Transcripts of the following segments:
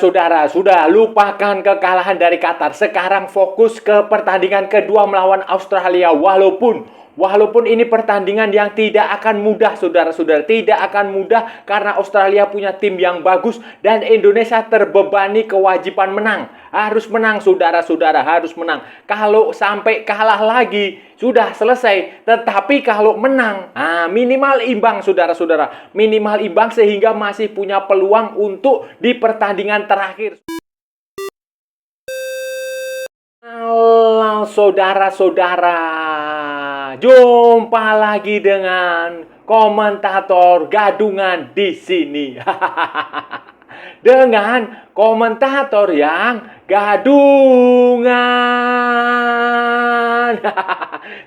saudara-saudara, sudah lupakan kekalahan dari Qatar. Sekarang fokus ke pertandingan kedua melawan Australia. Walaupun ini pertandingan yang tidak akan mudah, saudara-saudara. Tidak akan mudah karena Australia punya tim yang bagus dan Indonesia terbebani kewajiban menang. Harus menang, saudara-saudara, harus menang. Kalau sampai kalah lagi, sudah selesai. Tetapi kalau menang, minimal imbang, saudara-saudara. Minimal imbang sehingga masih punya peluang untuk di pertandingan terakhir. Halo saudara-saudara, jumpa lagi dengan komentator gadungan di sini. Dengan komentator yang gadungan.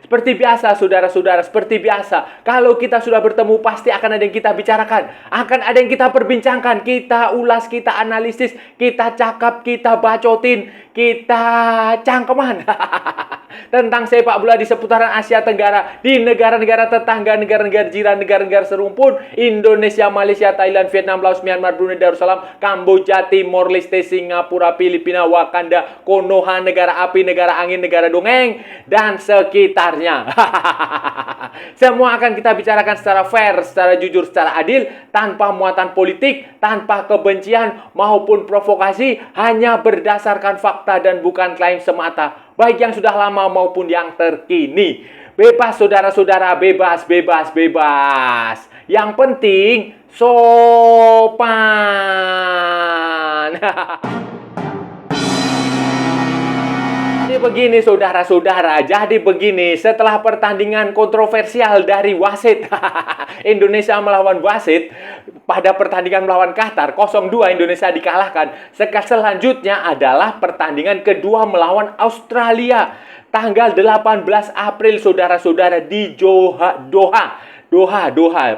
Seperti biasa, saudara-saudara, seperti biasa. Kalau kita sudah bertemu, pasti akan ada yang kita bicarakan. Akan ada yang kita perbincangkan. Kita ulas, kita analisis, kita cakap, kita bacotin, kita cangkeman. Tentang sepak bola di seputaran Asia Tenggara, di negara-negara tetangga, negara-negara jiran, negara-negara serumpun, Indonesia, Malaysia, Thailand, Vietnam, Laos, Myanmar, Brunei Darussalam, Kamboja, Timor Leste, Singapura, Filipina, Wakanda, Konoha, negara api, negara angin, negara dongeng, dan sekitarnya. Semua akan kita bicarakan secara fair, secara jujur, secara adil, tanpa muatan politik, tanpa kebencian maupun provokasi, hanya berdasarkan fakta dan bukan klaim semata. Baik yang sudah lama maupun yang terkini. Bebas, saudara-saudara, bebas, bebas, bebas. Yang penting, sopan. Jadi begini, saudara-saudara. Jadi begini, setelah pertandingan kontroversial dari wasit Indonesia melawan wasit pada pertandingan melawan Qatar 0-2, Indonesia dikalahkan. Selanjutnya adalah pertandingan kedua melawan Australia tanggal 18 April, saudara-saudara, di Doha.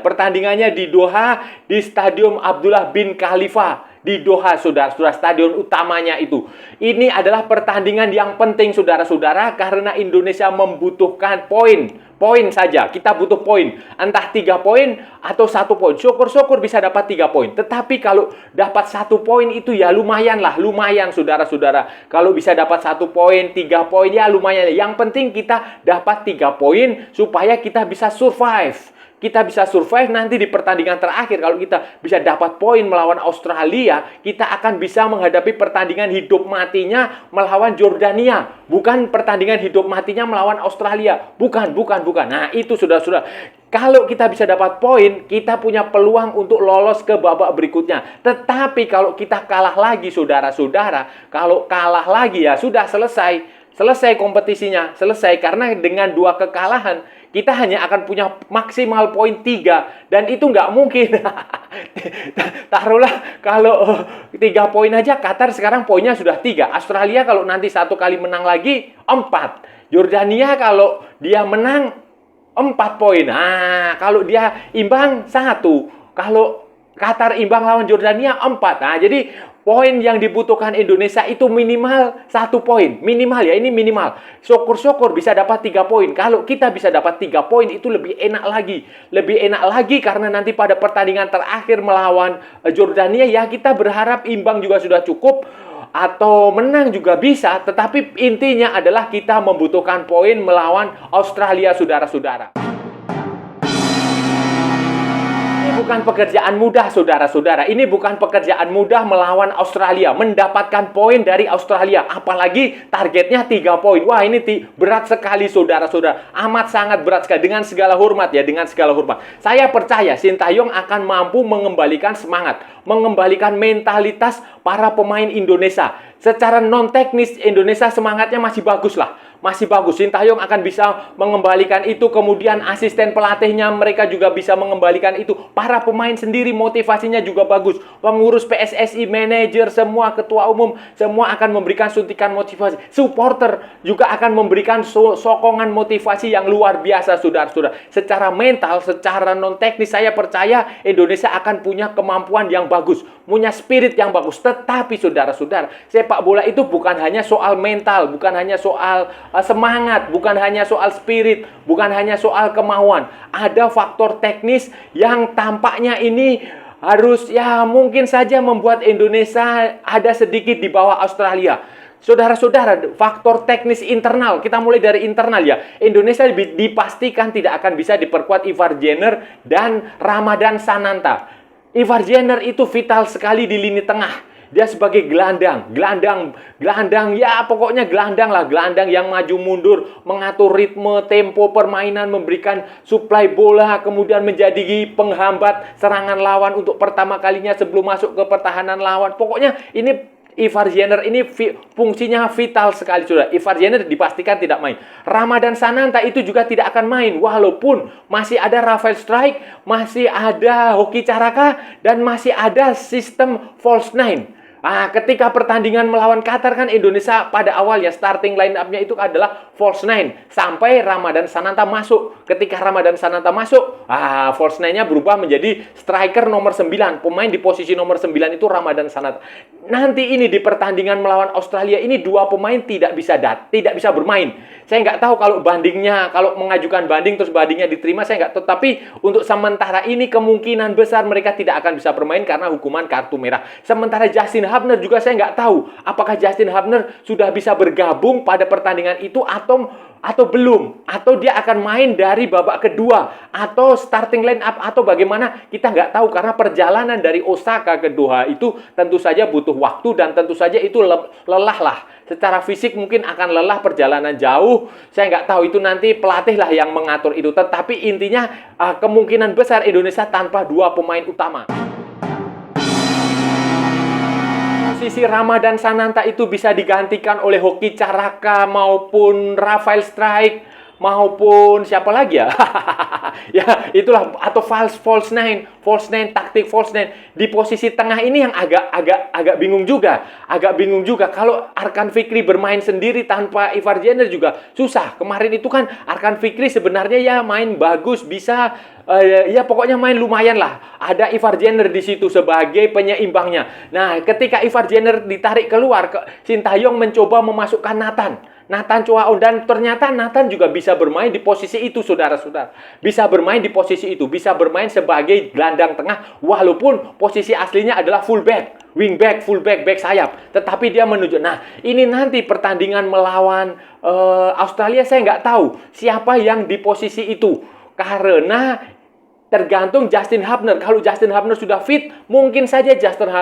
Pertandingannya di Doha, di Stadion Abdullah bin Khalifa di Doha, saudara-saudara, stadion utamanya itu. Ini adalah pertandingan yang penting, saudara-saudara, karena Indonesia membutuhkan poin saja. Kita butuh poin, entah 3 poin atau 1 poin. Syukur-syukur bisa dapat 3 poin. Tetapi kalau dapat 1 poin itu ya lumayan, saudara-saudara. Kalau bisa dapat 1 poin, 3 poin ya lumayan. Yang penting kita dapat 3 poin supaya kita bisa survive. Kita bisa survive nanti di pertandingan terakhir. Kalau kita bisa dapat poin melawan Australia, kita akan bisa menghadapi pertandingan hidup matinya melawan Jordania. Bukan pertandingan hidup matinya melawan Australia. Bukan. Nah, itu sudah. Kalau kita bisa dapat poin, kita punya peluang untuk lolos ke babak berikutnya. Tetapi kalau kita kalah lagi, saudara-saudara, kalau kalah lagi ya sudah selesai. Selesai kompetisinya, selesai. Karena dengan 2 kekalahan, kita hanya akan punya maksimal poin 3. Dan itu nggak mungkin. Taruhlah kalau 3 poin aja, Qatar sekarang poinnya sudah 3. Australia kalau nanti 1 kali menang lagi, 4. Jordania kalau dia menang, 4 poin. Nah, kalau dia imbang, 1. Kalau Qatar imbang lawan Jordania, 4. Nah, jadi poin yang dibutuhkan Indonesia itu minimal 1 poin. Minimal ya, ini minimal. Syukur-syukur bisa dapat 3 poin. Kalau kita bisa dapat 3 poin itu lebih enak lagi. Lebih enak lagi karena nanti pada pertandingan terakhir melawan Jordania ya kita berharap imbang juga sudah cukup. Atau menang juga bisa. Tetapi intinya adalah kita membutuhkan poin melawan Australia, saudara-saudara. Bukan pekerjaan mudah, saudara-saudara. Ini bukan pekerjaan mudah melawan Australia. Mendapatkan poin dari Australia. Apalagi targetnya 3 poin. Wah, ini berat sekali, saudara-saudara. Amat sangat berat sekali. Dengan segala hormat ya, dengan segala hormat. Saya percaya Sintayong akan mampu mengembalikan semangat. Mengembalikan mentalitas para pemain Indonesia. Secara non-teknis, Indonesia semangatnya masih bagus lah. Masih bagus. Sintayong akan bisa mengembalikan itu. Kemudian asisten pelatihnya mereka juga bisa mengembalikan itu. Para pemain sendiri motivasinya juga bagus. Pengurus PSSI, manajer, semua ketua umum, semua akan memberikan suntikan motivasi. Supporter juga akan memberikan sokongan motivasi yang luar biasa, saudara-saudara. Secara mental, secara non-teknis, saya percaya Indonesia akan punya kemampuan yang bagus. Punya spirit yang bagus. Tetapi, saudara-saudara, sepak bola itu bukan hanya soal mental, bukan hanya soal semangat, bukan hanya soal spirit, bukan hanya soal kemauan. Ada faktor teknis yang tampaknya ini harus ya mungkin saja membuat Indonesia ada sedikit di bawah Australia. Saudara-saudara, faktor teknis internal, kita mulai dari internal ya. Indonesia dipastikan tidak akan bisa diperkuat Ivar Jenner dan Ramadan Sananta. Ivar Jenner itu vital sekali di lini tengah. Dia sebagai gelandang ya pokoknya gelandang lah, gelandang yang maju mundur, mengatur ritme, tempo permainan, memberikan suplai bola, kemudian menjadi penghambat serangan lawan untuk pertama kalinya sebelum masuk ke pertahanan lawan. Pokoknya ini Ivar Jenner ini fungsinya vital sekali, saudara. Ivar Jenner dipastikan tidak main. Ramadan Sananta itu juga tidak akan main, walaupun masih ada Rafael Strike, masih ada Hoki Caraka, dan masih ada sistem false nine. Ketika pertandingan melawan Qatar kan Indonesia pada awalnya starting line up-nya itu adalah false nine sampai Ramadan Sananta masuk. Ketika Ramadan Sananta masuk, false nine-nya berubah menjadi striker nomor 9. Pemain di posisi nomor 9 itu Ramadan Sananta. Nanti ini di pertandingan melawan Australia ini dua pemain tidak bisa bermain. Saya nggak tahu kalau bandingnya, kalau mengajukan banding terus bandingnya diterima, saya nggak tahu. Tapi untuk sementara ini kemungkinan besar mereka tidak akan bisa bermain karena hukuman kartu merah. Sementara Justin Hubner juga saya nggak tahu apakah Justin Hubner sudah bisa bergabung pada pertandingan itu atau belum, atau dia akan main dari babak kedua atau starting line up atau bagaimana, kita nggak tahu karena perjalanan dari Osaka ke Doha itu tentu saja butuh waktu dan tentu saja itu lelah lah. Secara fisik mungkin akan lelah, perjalanan jauh. Saya nggak tahu, itu nanti pelatih lah yang mengatur itu. Tetapi intinya kemungkinan besar Indonesia tanpa dua pemain utama. Posisi Ramadan Sananta itu bisa digantikan oleh Hoki Caraka maupun Rafael Strike maupun siapa lagi ya? Ya, itulah, atau false nine, taktik false nine. Di posisi tengah ini yang agak bingung juga. Kalau Arkan Fikri bermain sendiri tanpa Ivar Jenner juga susah. Kemarin itu kan Arkan Fikri sebenarnya ya main bagus, bisa ya pokoknya main lumayan lah. Ada Ivar Jenner di situ sebagai penyeimbangnya. Nah, ketika Ivar Jenner ditarik keluar, Sintayong mencoba memasukkan Nathan Choaon, dan ternyata Nathan juga bisa bermain di posisi itu, saudara-saudara. Bisa bermain di posisi itu, bisa bermain sebagai gelandang tengah, walaupun posisi aslinya adalah fullback, wingback, fullback, back sayap. Tetapi dia menuju. Nah, ini nanti pertandingan melawan Australia saya nggak tahu siapa yang di posisi itu. Karena tergantung Justin Hubner. Kalau Justin Hubner sudah fit, mungkin saja Justin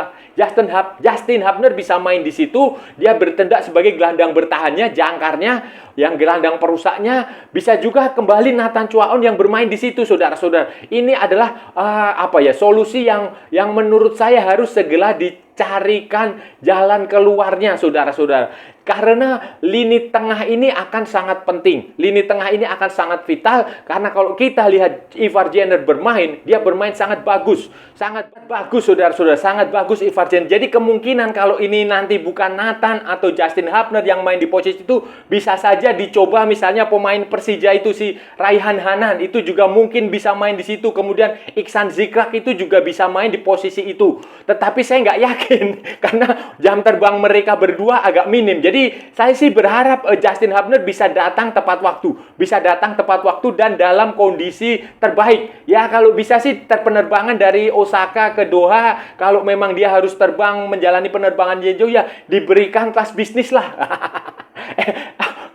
Hubner bisa main di situ. Dia bertindak sebagai gelandang bertahannya, jangkarnya, yang gelandang perusaknya. Bisa juga kembali Nathan Choaon yang bermain di situ, saudara-saudara. Ini adalah solusi yang menurut saya harus segera dicarikan jalan keluarnya, saudara-saudara. Karena lini tengah ini akan sangat penting. Lini tengah ini akan sangat vital. Karena kalau kita lihat Ivar Jenner bermain, dia bermain sangat bagus. Sangat bagus, saudara-saudara. Sangat bagus Ivar Jenner. Jadi kemungkinan kalau ini nanti bukan Nathan atau Justin Hubner yang main di posisi itu, bisa saja dicoba misalnya pemain Persija itu si Raihan Hanan. Itu juga mungkin bisa main di situ. Kemudian Iksan Zikrak itu juga bisa main di posisi itu. Tetapi saya nggak yakin. Karena jam terbang mereka berdua agak minim. Jadi saya sih berharap Justin Hubner bisa datang tepat waktu dan dalam kondisi terbaik. Ya, kalau bisa sih penerbangan dari Osaka ke Doha, kalau memang dia harus terbang menjalani penerbangan jauh ya diberikan kelas bisnis lah.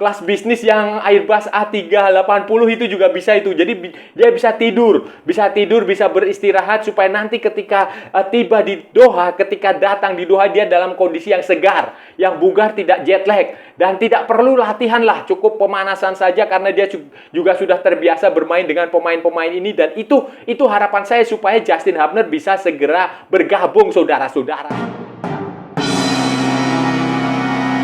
Kelas bisnis yang Airbus A380 itu juga bisa itu. Jadi dia bisa tidur, bisa beristirahat supaya nanti ketika tiba di Doha, ketika datang di Doha dia dalam kondisi yang segar, yang bugar, tidak jet lag, dan tidak perlu latihan lah, cukup pemanasan saja karena dia juga sudah terbiasa bermain dengan pemain-pemain ini. Dan itu harapan saya supaya Justin Hubner bisa segera bergabung, saudara-saudara.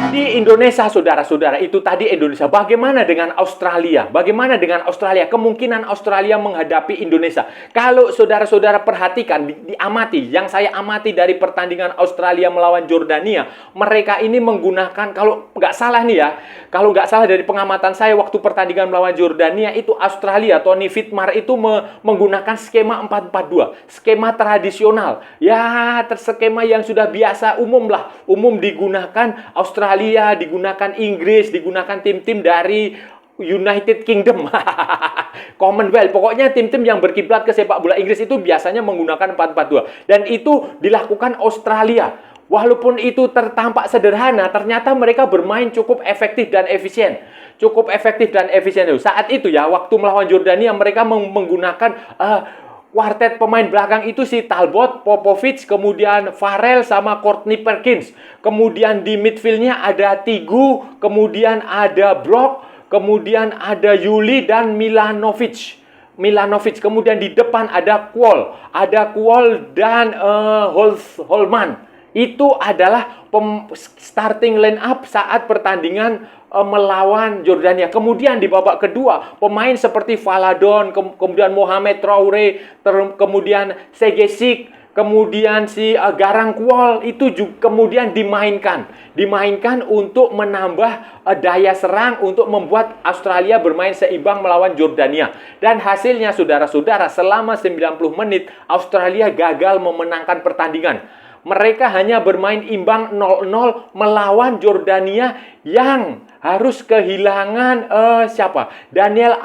Di Indonesia, saudara-saudara, itu tadi Indonesia. Bagaimana dengan Australia? Kemungkinan Australia menghadapi Indonesia. Kalau saudara-saudara perhatikan, diamati, yang saya amati dari pertandingan Australia melawan Jordania, mereka ini menggunakan, kalau nggak salah dari pengamatan saya waktu pertandingan melawan Jordania, itu Australia, Tony Fitmar itu menggunakan skema 4-4-2, skema tradisional. Ya, skema yang sudah biasa, umum digunakan Australia, digunakan Inggris, digunakan tim-tim dari United Kingdom. Commonwealth. Pokoknya tim-tim yang berkiblat ke sepak bola Inggris itu biasanya menggunakan 4-4-2. Dan itu dilakukan Australia. Walaupun itu tertampak sederhana, ternyata mereka bermain cukup efektif dan efisien. Cukup efektif dan efisien. Saat itu ya, waktu melawan Jordania, mereka menggunakan kuartet pemain belakang itu si Talbot, Popovic, kemudian Farrell sama Courtney Perkins. Kemudian di midfieldnya ada Tigu, kemudian ada Brock, kemudian ada Yuli dan Milanovic. Kemudian di depan ada Kuol dan Holman. Itu adalah starting line up saat pertandingan melawan Jordania. Kemudian di babak kedua, pemain seperti Valadon, kemudian Mohamed Traore, kemudian Segesik, kemudian si Garang Kuol itu juga kemudian dimainkan untuk menambah daya serang untuk membuat Australia bermain seimbang melawan Jordania. Dan hasilnya saudara-saudara, selama 90 menit Australia gagal memenangkan pertandingan. Mereka hanya bermain imbang 0-0 melawan Jordania yang harus kehilangan Daniel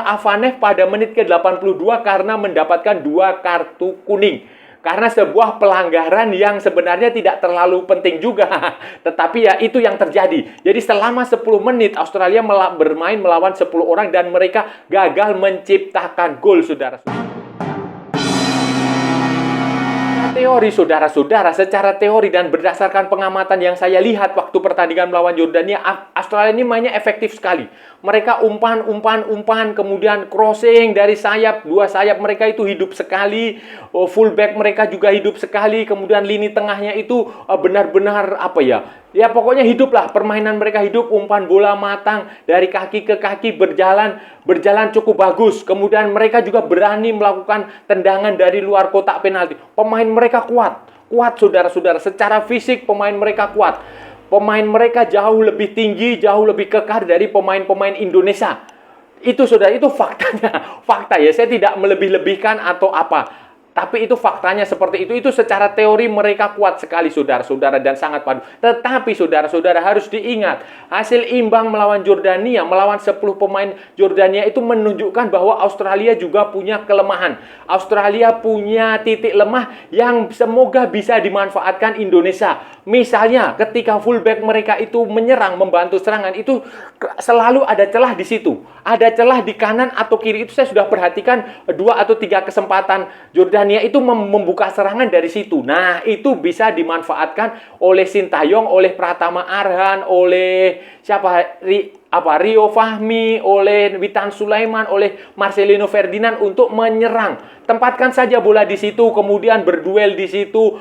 Avaneh pada menit ke-82 karena mendapatkan 2 kartu kuning. Karena sebuah pelanggaran yang sebenarnya tidak terlalu penting juga. Tetapi ya itu yang terjadi. Jadi selama 10 menit Australia bermain melawan 10 orang dan mereka gagal menciptakan gol, saudara-saudara. Teori, saudara-saudara, secara teori dan berdasarkan pengamatan yang saya lihat waktu pertandingan melawan Jordania, Australia ini mainnya efektif sekali. Mereka umpan, kemudian crossing dari sayap, 2 sayap mereka itu hidup sekali, fullback mereka juga hidup sekali, kemudian lini tengahnya itu benar-benar ya pokoknya hiduplah, permainan mereka hidup, umpan bola matang dari kaki ke kaki berjalan cukup bagus. Kemudian mereka juga berani melakukan tendangan dari luar kotak penalti. Pemain mereka kuat saudara-saudara. Secara fisik pemain mereka kuat. Pemain mereka jauh lebih tinggi, jauh lebih kekar dari pemain-pemain Indonesia. Itu saudara, itu faktanya. Fakta ya, saya tidak melebih-lebihkan atau apa. Tapi itu faktanya seperti itu. Itu secara teori mereka kuat sekali saudara-saudara dan sangat padu. Tetapi saudara-saudara harus diingat, hasil imbang melawan Jordania, melawan 10 pemain Jordania itu menunjukkan bahwa Australia juga punya kelemahan. Australia punya titik lemah yang semoga bisa dimanfaatkan Indonesia. Misalnya ketika fullback mereka itu menyerang, membantu serangan, itu selalu ada celah di situ. Ada celah di kanan atau kiri. Itu saya sudah perhatikan 2 atau 3 kesempatan Jordania itu membuka serangan dari situ. Nah, itu bisa dimanfaatkan oleh Sintayong, oleh Pratama Arhan, oleh Rio Fahmi, oleh Witan Sulaiman, oleh Marcelino Ferdinand untuk menyerang. Tempatkan saja bola di situ, kemudian berduel di situ,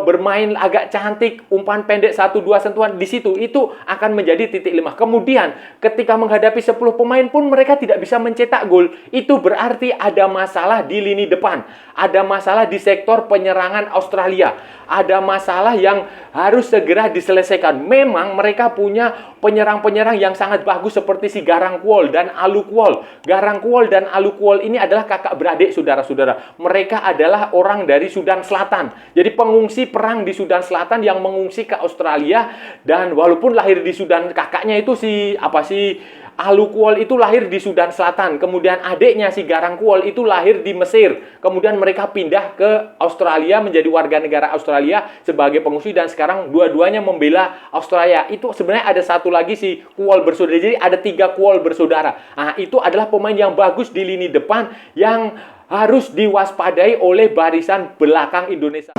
bermain agak cantik, umpan pendek 1-2 sentuhan di situ. Itu akan menjadi titik lemah. Kemudian ketika menghadapi 10 pemain pun mereka tidak bisa mencetak gol. Itu berarti ada masalah di lini depan. Ada masalah di sektor penyerangan Australia. Ada masalah yang harus segera diselesaikan. Memang mereka punya penyerang-penyerang yang sangat bagus seperti si Garang Kuol dan Alu Kuol. Garang Kuol dan Alu Kuol ini adalah kakak beradik saudara-saudara. Mereka adalah orang dari Sudan Selatan. Jadi pengungsi perang di Sudan Selatan yang mengungsi ke Australia, dan walaupun lahir di Sudan, kakaknya itu si Alu Kuol itu lahir di Sudan Selatan. Kemudian adiknya si Garang Kuol itu lahir di Mesir. Kemudian mereka pindah ke Australia menjadi warga negara Australia sebagai pengungsi, dan sekarang dua-duanya membela Australia. Itu sebenarnya ada satu lagi si Kuol bersaudara. Jadi ada 3 Kuol bersaudara. Nah, itu adalah pemain yang bagus di lini depan yang harus diwaspadai oleh barisan belakang Indonesia.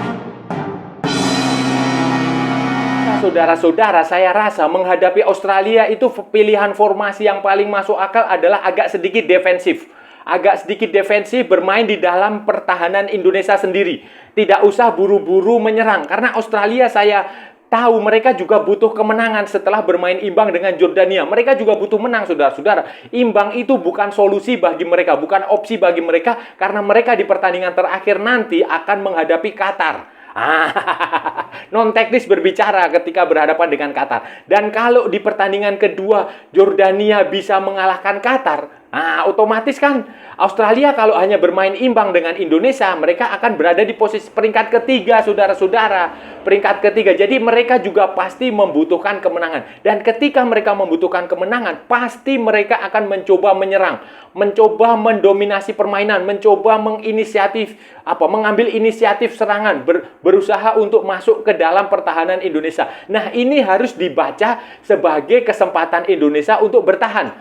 Saudara-saudara, saya rasa menghadapi Australia itu pilihan formasi yang paling masuk akal adalah agak sedikit defensif. Agak sedikit defensif, bermain di dalam pertahanan Indonesia sendiri. Tidak usah buru-buru menyerang. Karena Australia saya tahu mereka juga butuh kemenangan setelah bermain imbang dengan Jordania. Mereka juga butuh menang, saudara-saudara. Imbang itu bukan solusi bagi mereka, bukan opsi bagi mereka, karena mereka di pertandingan terakhir nanti akan menghadapi Qatar. Non teknis berbicara ketika berhadapan dengan Qatar. Dan kalau di pertandingan kedua Jordania bisa mengalahkan Qatar, nah, otomatis kan Australia kalau hanya bermain imbang dengan Indonesia, mereka akan berada di posisi peringkat ketiga, saudara-saudara. Peringkat ketiga. Jadi mereka juga pasti membutuhkan kemenangan. Dan ketika mereka membutuhkan kemenangan, pasti mereka akan mencoba menyerang, mencoba mendominasi permainan, mencoba mengambil inisiatif serangan, berusaha untuk masuk ke dalam pertahanan Indonesia. Nah, ini harus dibaca sebagai kesempatan Indonesia untuk bertahan.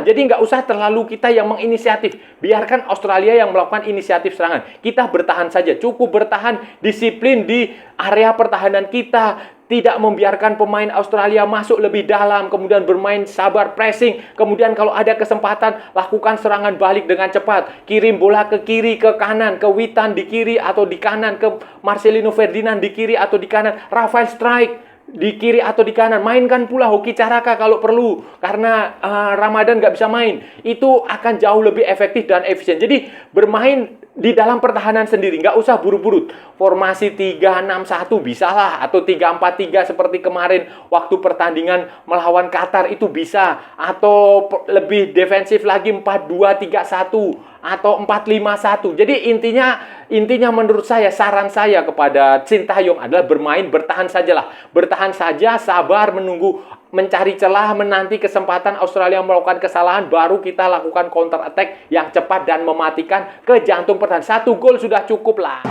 Jadi nggak usah terlalu kita yang menginisiatif. Biarkan Australia yang melakukan inisiatif serangan. Kita bertahan saja, cukup bertahan, disiplin di area pertahanan kita. Tidak membiarkan pemain Australia masuk lebih dalam, kemudian bermain sabar pressing, kemudian kalau ada kesempatan lakukan serangan balik dengan cepat, kirim bola ke kiri, ke kanan, ke Witan di kiri atau di kanan, ke Marcelino Ferdinand di kiri atau di kanan, Rafael Strike di kiri atau di kanan. Mainkan pula Hoki Caraka kalau perlu, karena Ramadan nggak bisa main. Itu akan jauh lebih efektif dan efisien. Jadi bermain di dalam pertahanan sendiri, nggak usah buru-buru. Formasi 3-6-1 bisa lah, atau 3-4-3 seperti kemarin waktu pertandingan melawan Qatar itu bisa, atau lebih defensif lagi 4-2-3-1 atau 4-5-1. Jadi intinya menurut saya, saran saya kepada Sintayong adalah bertahan sajalah. Bertahan saja, sabar, menunggu, mencari celah, menanti kesempatan Australia melakukan kesalahan, baru kita lakukan counter attack yang cepat dan mematikan ke jantung pertahanan. 1 gol sudah cukup lah.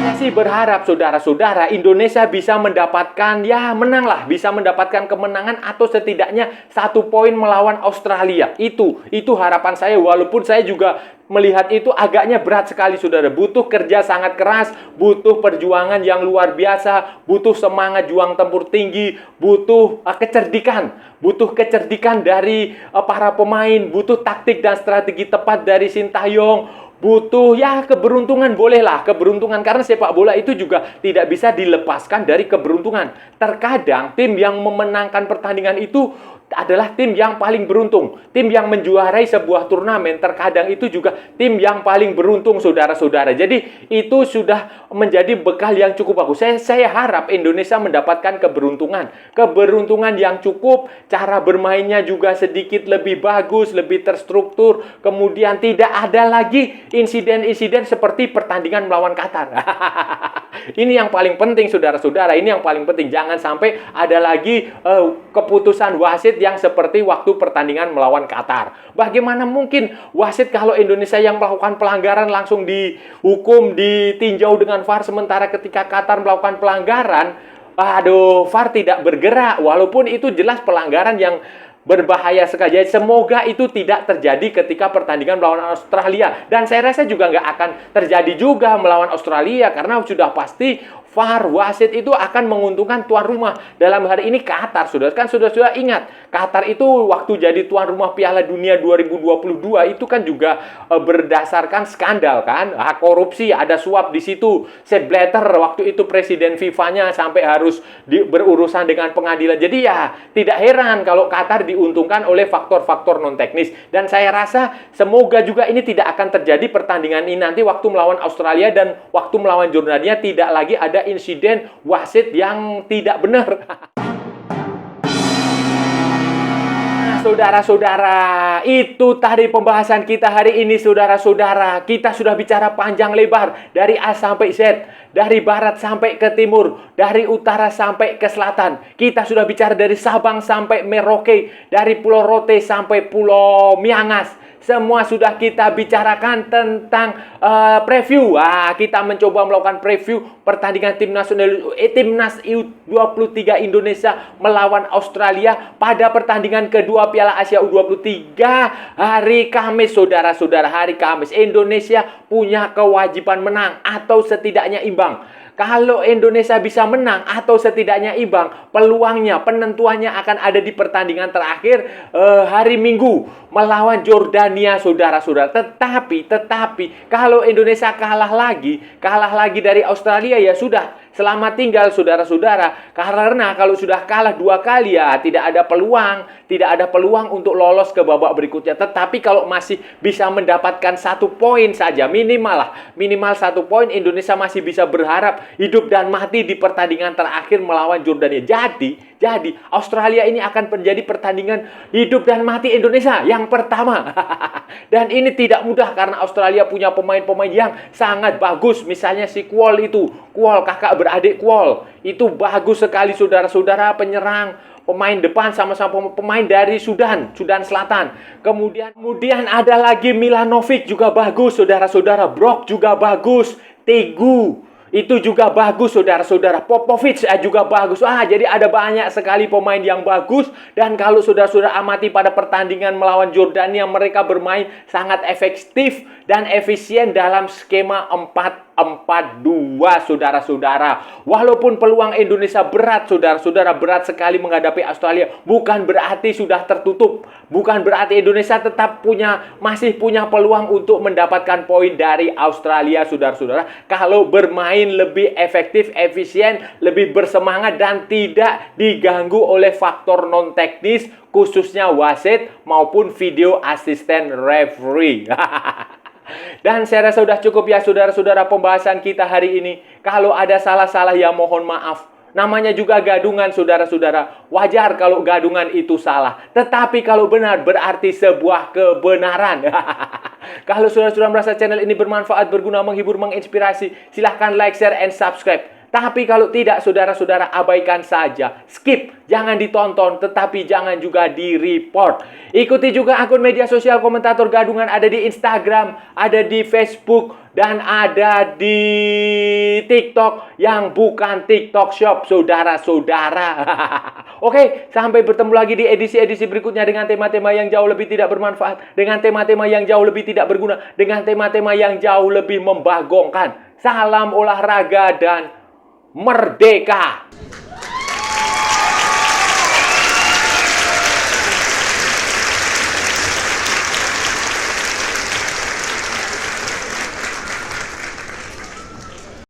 Saya sih berharap saudara-saudara Indonesia bisa mendapatkan, bisa mendapatkan kemenangan atau setidaknya 1 poin melawan Australia. Itu harapan saya, walaupun saya juga melihat itu agaknya berat sekali, saudara. Butuh kerja sangat keras, butuh perjuangan yang luar biasa, butuh semangat juang tempur tinggi, butuh kecerdikan dari para pemain, butuh taktik dan strategi tepat dari Sintayong. Butuh keberuntungan, bolehlah keberuntungan, karena sepak bola itu juga tidak bisa dilepaskan dari keberuntungan. Terkadang tim yang memenangkan pertandingan itu adalah tim yang paling beruntung. Tim yang menjuarai sebuah turnamen terkadang itu juga tim yang paling beruntung, saudara-saudara. Jadi itu sudah menjadi bekal yang cukup bagus. Saya harap Indonesia mendapatkan keberuntungan yang cukup, cara bermainnya juga sedikit lebih bagus, lebih terstruktur, kemudian tidak ada lagi insiden-insiden seperti pertandingan melawan Qatar. Ini yang paling penting, saudara-saudara. Ini yang paling penting. Jangan sampai ada lagi keputusan wasit yang seperti waktu pertandingan melawan Qatar. Bagaimana mungkin wasit kalau Indonesia yang melakukan pelanggaran langsung dihukum, ditinjau dengan VAR, sementara ketika Qatar melakukan pelanggaran, VAR tidak bergerak, walaupun itu jelas pelanggaran yang berbahaya sekali. Jadi semoga itu tidak terjadi ketika pertandingan melawan Australia. Dan saya rasa juga nggak akan terjadi juga melawan Australia, karena sudah pasti VAR, wasit itu akan menguntungkan tuan rumah. Dalam hari ini Qatar, saudara. Kan sudah ingat, Qatar itu waktu jadi tuan rumah Piala Dunia 2022 itu kan juga berdasarkan skandal kan. Korupsi, ada suap di situ. Sepp Blatter waktu itu presiden FIFA-nya sampai harus berurusan dengan pengadilan. Jadi tidak heran kalau Qatar diuntungkan oleh faktor-faktor non teknis. Dan saya rasa semoga juga ini tidak akan terjadi pertandingan ini nanti waktu melawan Australia dan waktu melawan Jordania, tidak lagi ada insiden wasit yang tidak benar. Saudara-saudara, itu tadi pembahasan kita hari ini, saudara-saudara. Kita sudah bicara panjang lebar dari A sampai Z, dari barat sampai ke timur, dari utara sampai ke selatan. Kita sudah bicara dari Sabang sampai Merauke, dari Pulau Rote sampai Pulau Miangas. Semua sudah kita bicarakan tentang preview. Kita mencoba melakukan preview pertandingan timnas U23 Indonesia melawan Australia pada pertandingan kedua Piala Asia U23 hari Kamis, saudara-saudara. Hari Kamis Indonesia punya kewajiban menang atau setidaknya imbang. Kalau Indonesia bisa menang atau setidaknya imbang, peluangnya, penentuannya akan ada di pertandingan terakhir hari Minggu melawan Jordania, saudara-saudara. Tetapi kalau Indonesia kalah lagi dari Australia, ya sudah, selamat tinggal saudara-saudara. Karena kalau sudah kalah 2 kali ya tidak ada peluang untuk lolos ke babak berikutnya. Tetapi kalau masih bisa mendapatkan 1 poin saja, minimal 1 poin, Indonesia masih bisa berharap hidup dan mati di pertandingan terakhir melawan Jordania. Jadi Australia ini akan menjadi pertandingan hidup dan mati Indonesia yang pertama. Dan ini tidak mudah karena Australia punya pemain-pemain yang sangat bagus. Misalnya si Kwol itu, kakak beradik Kwol. Itu bagus sekali saudara-saudara, penyerang, pemain depan sama-sama pemain dari Sudan Selatan. Kemudian ada lagi Milanovic juga bagus saudara-saudara. Brock juga bagus. Tegu itu juga bagus saudara-saudara. Popovic juga bagus. Jadi ada banyak sekali pemain yang bagus. Dan kalau saudara-saudara amati pada pertandingan melawan Jordania, mereka bermain sangat efektif dan efisien dalam skema 4-4-2 saudara-saudara. Walaupun peluang Indonesia berat saudara-saudara, berat sekali menghadapi Australia, bukan berarti sudah tertutup. Bukan berarti Indonesia tetap masih punya peluang untuk mendapatkan poin dari Australia saudara-saudara, kalau bermain lebih efektif, efisien, lebih bersemangat dan tidak diganggu oleh faktor non teknis, khususnya wasit maupun video asisten referee. Dan saya rasa sudah cukup ya saudara-saudara pembahasan kita hari ini. Kalau ada salah-salah ya mohon maaf. Namanya juga gadungan saudara-saudara. Wajar kalau gadungan itu salah. Tetapi kalau benar berarti sebuah kebenaran. Kalau saudara-saudara merasa channel ini bermanfaat, berguna, menghibur, menginspirasi, silahkan like, share, and subscribe. Tapi kalau tidak, saudara-saudara abaikan saja. Skip, jangan ditonton, tetapi jangan juga di-report. Ikuti juga akun media sosial Komentator Gadungan, ada di Instagram, ada di Facebook, dan ada di TikTok yang bukan TikTok Shop, saudara-saudara. Oke, sampai bertemu lagi di edisi-edisi berikutnya dengan tema-tema yang jauh lebih tidak bermanfaat, dengan tema-tema yang jauh lebih tidak berguna, dengan tema-tema yang jauh lebih membagongkan. Salam olahraga dan merdeka!